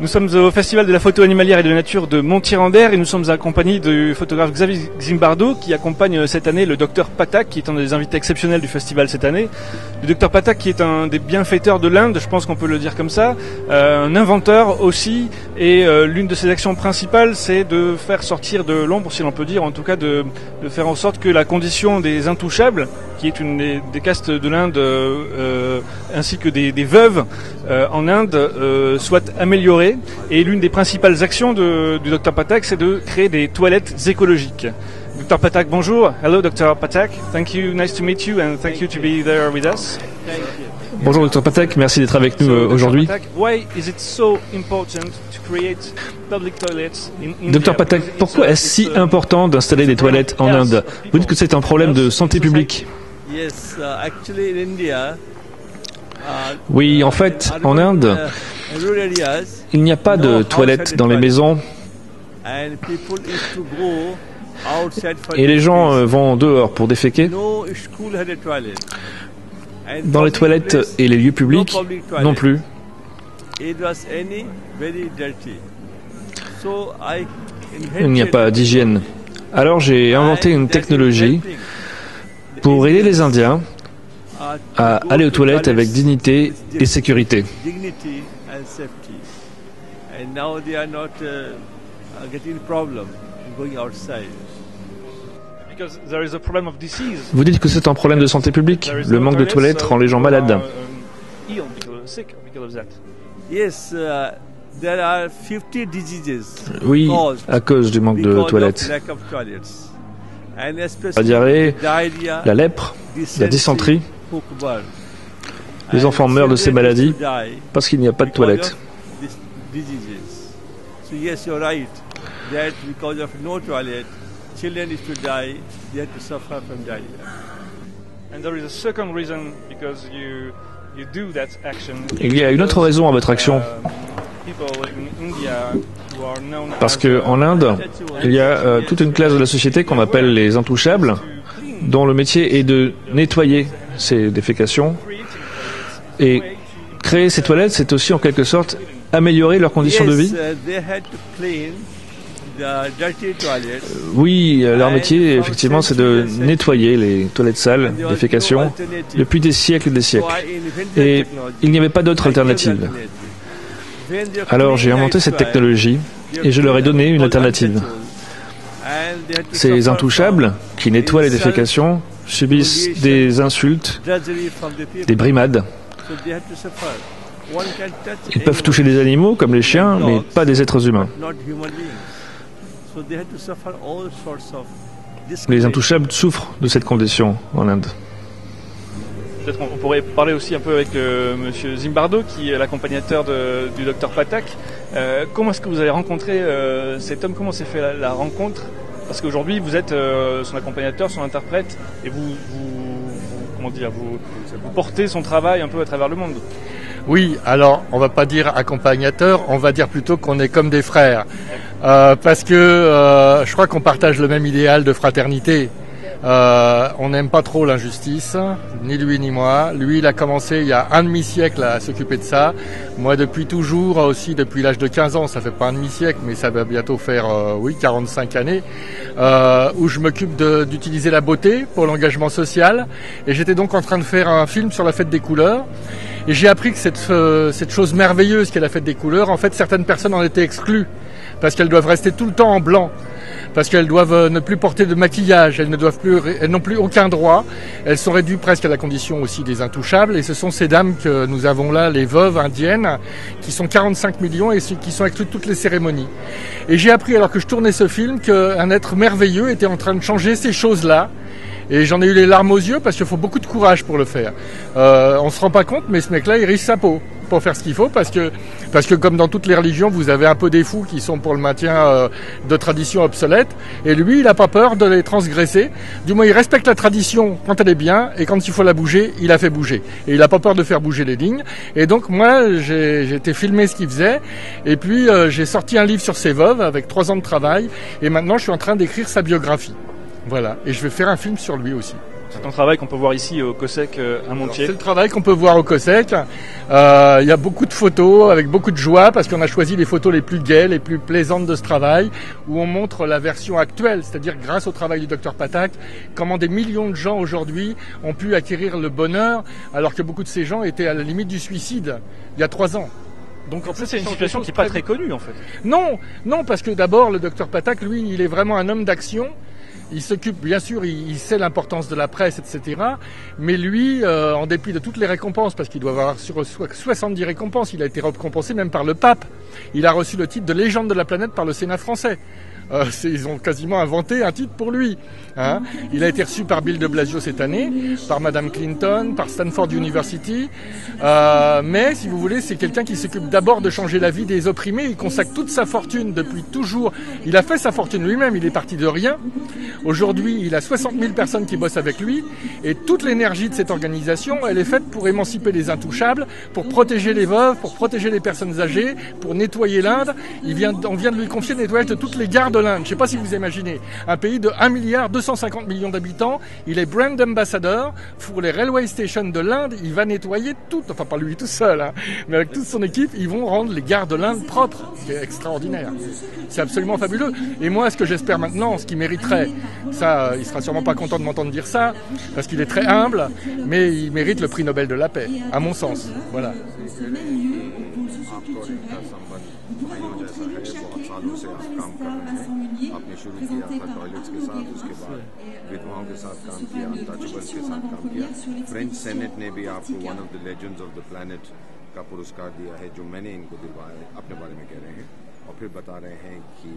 Nous sommes au Festival de la photo animalière et de la nature de Montier-en-Der et nous sommes accompagnés du photographe Xavier Zimbardo qui accompagne cette année le docteur Pathak qui est un des invités exceptionnels du festival cette année. Le docteur Pathak qui est un des bienfaiteurs de l'Inde, je pense qu'on peut le dire comme ça, un inventeur aussi, et l'une de ses actions principales c'est de faire sortir de l'ombre, si l'on peut dire, en tout cas de faire en sorte que la condition des intouchables, qui est une des castes de l'Inde, ainsi que des veuves en Inde, soit améliorée. Et l'une des principales actions du Dr Pathak, c'est de créer des toilettes écologiques. Dr Pathak, bonjour. Hello, Dr Pathak. Thank you. Nice to meet you and thank you to be there with us. Bonjour Dr Pathak, merci d'être avec nous aujourd'hui. Dr Pathak, pourquoi est-ce si important d'installer des toilettes en Inde? Vous dites que c'est un problème de santé publique. Oui, en fait, en Inde, il n'y a pas de toilettes dans les maisons et les gens vont dehors pour déféquer. Dans les toilettes et les lieux publics, non plus. Il n'y a pas d'hygiène. Alors j'ai inventé une technologie pour aider les Indiens à aller aux toilettes avec dignité et sécurité. Vous dites que c'est un problème de santé publique. Le manque de toilettes rend les gens malades. Oui, à cause du manque de toilettes. La diarrhée, la lèpre, la dysenterie. Les enfants meurent de ces maladies parce qu'il n'y a pas de toilettes. Il y a une autre raison à votre action. Parce qu'en Inde, il y a toute une classe de la société qu'on appelle les intouchables, dont le métier est de nettoyer ces défécations. Et créer ces toilettes, c'est aussi en quelque sorte améliorer leurs conditions de vie. Oui, leur métier, effectivement, c'est de nettoyer les toilettes sales, défécations, depuis des siècles et des siècles. Et il n'y avait pas d'autre alternative. Alors j'ai inventé cette technologie et je leur ai donné une alternative. Ces intouchables, qui nettoient les défécations, subissent des insultes, des brimades. Ils peuvent toucher des animaux, comme les chiens, mais pas des êtres humains. Les intouchables souffrent de cette condition en Inde. Peut-être qu'on pourrait parler aussi un peu avec Monsieur Zimbardo, qui est l'accompagnateur du docteur Pathak. Comment est-ce que vous avez rencontré cet homme? Comment s'est fait la rencontre? Parce qu'aujourd'hui, vous êtes son accompagnateur, son interprète, et vous portez son travail un peu à travers le monde. Oui, alors on va pas dire accompagnateur, on va dire plutôt qu'on est comme des frères. Parce que je crois qu'on partage le même idéal de fraternité. On n'aime pas trop l'injustice, ni lui ni moi. Lui, il a commencé il y a un demi-siècle à s'occuper de ça. Moi, depuis toujours, aussi depuis l'âge de 15 ans, ça fait pas un demi-siècle, mais ça va bientôt faire 45 années, où je m'occupe d'utiliser la beauté pour l'engagement social. Et j'étais donc en train de faire un film sur la fête des couleurs. Et j'ai appris que cette chose merveilleuse qu'est la fête des couleurs, en fait, certaines personnes en étaient exclues, parce qu'elles doivent rester tout le temps en blanc. Parce qu'elles doivent ne plus porter de maquillage, elles n'ont plus aucun droit, elles sont réduites presque à la condition aussi des intouchables, et ce sont ces dames que nous avons là, les veuves indiennes, qui sont 45 millions et qui sont exclues de toutes les cérémonies. Et j'ai appris, alors que je tournais ce film, qu'un être merveilleux était en train de changer ces choses-là, et j'en ai eu les larmes aux yeux parce qu'il faut beaucoup de courage pour le faire. On se rend pas compte, mais ce mec-là, il risque sa peau pour faire ce qu'il faut, parce que comme dans toutes les religions, vous avez un peu des fous qui sont pour le maintien de traditions obsolètes, et lui, il n'a pas peur de les transgresser. Du moins, il respecte la tradition quand elle est bien, et quand il faut la bouger, il la fait bouger. Et il n'a pas peur de faire bouger les lignes. Et donc, moi, j'ai été filmer ce qu'il faisait, et puis j'ai sorti un livre sur ses veuves avec 3 ans de travail, et maintenant, je suis en train d'écrire sa biographie. Voilà, et je vais faire un film sur lui aussi. C'est un travail qu'on peut voir ici au COSEC à Montier. C'est le travail qu'on peut voir au COSEC. Il y a beaucoup de photos avec beaucoup de joie parce qu'on a choisi les photos les plus gaies, les plus plaisantes de ce travail, où on montre la version actuelle, c'est-à-dire grâce au travail du Dr Patak, comment des millions de gens aujourd'hui ont pu acquérir le bonheur, alors que beaucoup de ces gens étaient à la limite du suicide il y a 3 ans. Donc en fait, c'est une situation qui n'est pas très connue en fait. Non, parce que d'abord le Dr Patak, lui, il est vraiment un homme d'action. Il s'occupe, bien sûr, il sait l'importance de la presse, etc. Mais lui, en dépit de toutes les récompenses, parce qu'il doit avoir sur 70 récompenses, il a été récompensé même par le pape. Il a reçu le titre de légende de la planète par le Sénat français. Ils ont quasiment inventé un titre pour lui. Hein. Il a été reçu par Bill de Blasio cette année, par Madame Clinton, par Stanford University. Mais, si vous voulez, c'est quelqu'un qui s'occupe d'abord de changer la vie des opprimés. Il consacre toute sa fortune depuis toujours. Il a fait sa fortune lui-même, il est parti de rien. Aujourd'hui, il a 60 000 personnes qui bossent avec lui. Et toute l'énergie de cette organisation, elle est faite pour émanciper les intouchables, pour protéger les veuves, pour protéger les personnes âgées, pour nettoyer l'Inde. On vient de lui confier le nettoyage de toutes les gares de l'Inde. Je ne sais pas si vous imaginez. Un pays de 1,250 milliard d'habitants. Il est brand ambassador pour les railway stations de l'Inde. Il va nettoyer tout, enfin pas lui tout seul, hein, mais avec toute son équipe, ils vont rendre les gares de l'Inde propres. C'est extraordinaire. C'est absolument fabuleux. Et moi, ce que j'espère maintenant, ce qui mériterait, ça, il sera sûrement pas content de m'entendre dire ça, parce qu'il est très humble, mais il mérite le prix Nobel de la paix, à mon sens. Voilà. आपने शुरू किया था टॉयलेट्स के साथ, उसके बाद विधवाओं के साथ काम किया, अनटचेबल्स के साथ काम किया। फ्रेंच सेनेट ने भी आपको one of the legends of the planet का पुरस्कार दिया है, जो मैंने इनको दिलवाया अपने बारे में कह रहे हैं, और फिर बता रहे हैं कि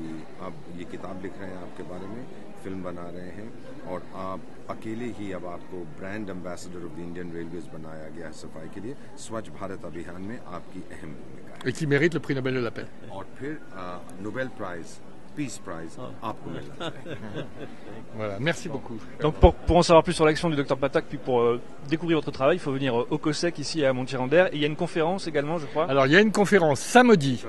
अब ये किताब लिख रहे हैं आपके बारे में, फिल्म बना रहे हैं, और आप अकेले ही अब आपको brand ambassador of the Indian railways बनाया गया है सफाई के लिए। स्वच्छ भारत अभियान में आपकी अहम भूमिका है। Et qui mérite le prix Nobel de la paix. और फिर नोबेल प्राइज, Peace Prize, आपको मिलना है। Voilà, merci beaucoup. Donc pour en savoir plus sur l'action du Dr Patak, puis pour découvrir votre travail, il faut venir au COSEC ici à Montier-en-Der. Et il y a une conférence également, je crois. Alors il y a une conférence samedi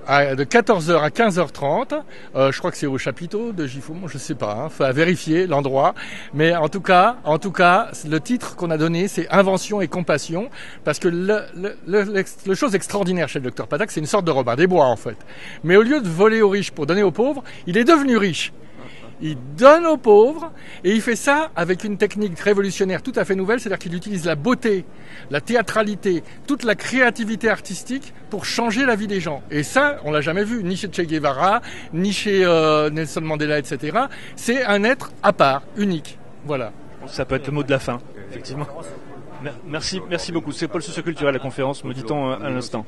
de 14h à 15h30. Je crois que c'est au chapiteau de Giffaumont, je sais pas, faut vérifier l'endroit. Mais en tout cas, le titre qu'on a donné, c'est Invention et compassion, parce que le chose extraordinaire chez le Dr Patak, c'est une sorte de Robin des Bois en fait. Mais au lieu de voler aux riches pour donner aux pauvres, il est devenu riche. Il donne aux pauvres et il fait ça avec une technique révolutionnaire tout à fait nouvelle, c'est-à-dire qu'il utilise la beauté, la théâtralité, toute la créativité artistique pour changer la vie des gens. Et ça, on l'a jamais vu, ni chez Che Guevara, ni chez Nelson Mandela, etc. C'est un être à part, unique. Voilà. Ça peut être le mot de la fin, effectivement. Merci beaucoup. C'est Pôle socioculturel, la conférence, me dit-on à l'instant.